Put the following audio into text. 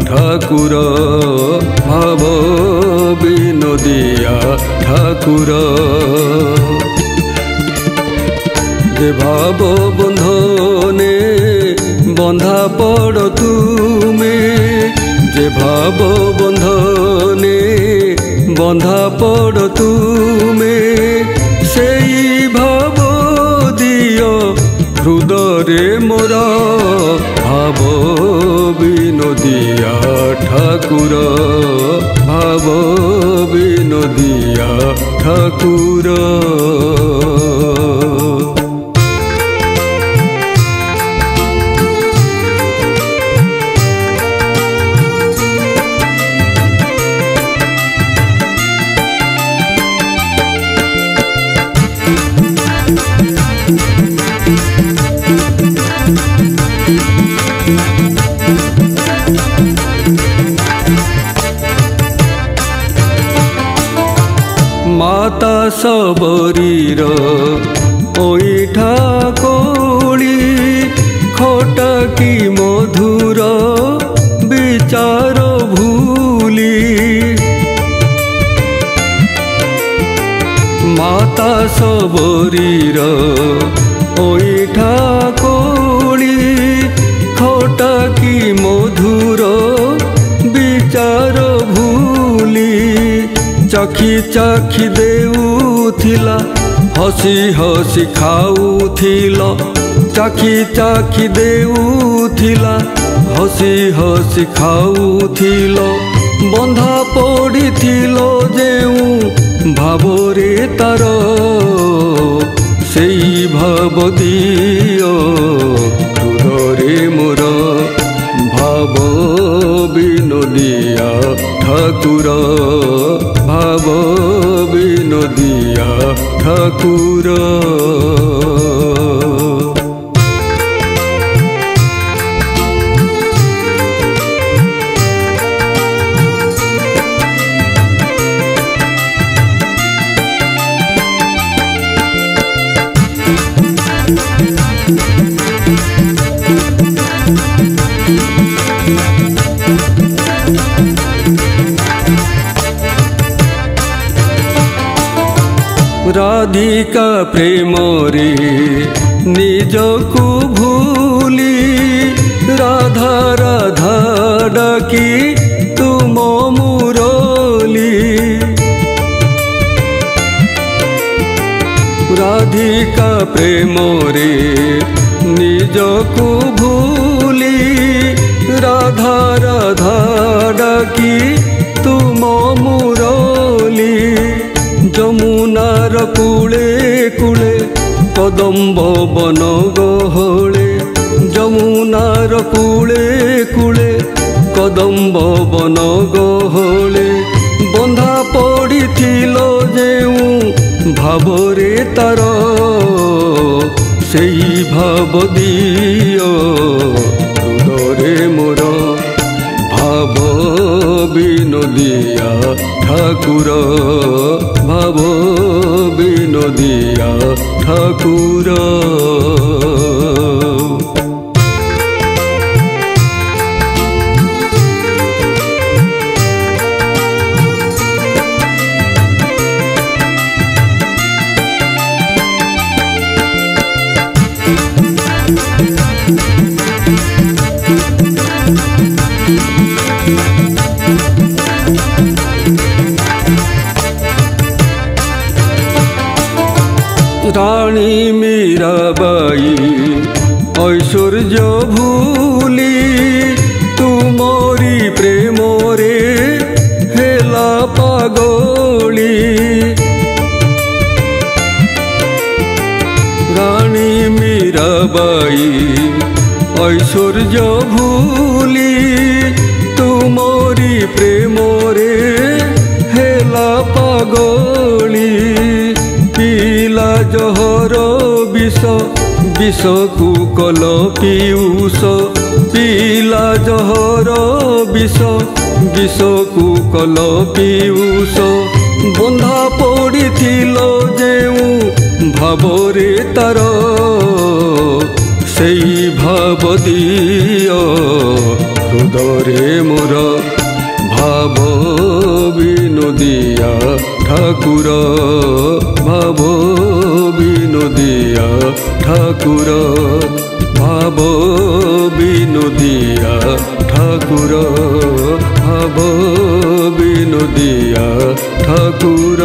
ठाकुर भाव विनोदिया ठाकुर जे भाव बंधने बंधा पड़ तुमे जे भाव बंधने बंधा पड़ तुमे सेई भाव दियो हृदय मोर भाव विनोदिया ठाकुर भाव विनोदिया ठाकुर माता सबरीर ओइठा कोली खटकी मधुर विचार भूली माता सबरीर ओइठा कोली खटकी मधुर विचार भूली चखी चखी देउथिला हसी हसी खाउथिला चखी चखी देउथिला हसी हसी खाउथिला बंधा पड़िथिलो जेउ भावरे तार सेई भाव दियो हृदय मोर भाव विनोदिया ठाकुर भाव विनोदिया ठाकुर राधिका प्रेम रे निजकु भूली राधा राधा डाकी तुम मुरली राधिका प्रेम रे निजकु भूली राधा राधा डाकी तुम मुरली जमुनार कूले कूले कदम्ब बन गहले जमुनार कूले कूले कदम्ब बन गहले बंधा पड़िथिलो जेउ भावरे तार सेई भाव दियो हृदय मोर भाव विनोदिया ठाकुर भाव विनोदिया ठाकुर रानी मीराबाई ऐश्वर्य भूली तुमरी प्रेम रे हेला पागली रानी मीराबाई ऐश्वर्य भूली तुमरी प्रेम रे हेला पागली पीला जहर विष विष को कल पीयूष पीला जहर विष विष को कल पीयूष बंधा पड़िथिलो जेउ भावरे तार सेई भाव दियो हृदय मोर বিনোদিয়া ঠাকুর, ভাব বিনোদিয়া ঠাকুর, ভাব বিনোদিয়া ঠাকুর, ভাব বিনোদিয়া ঠাকুর।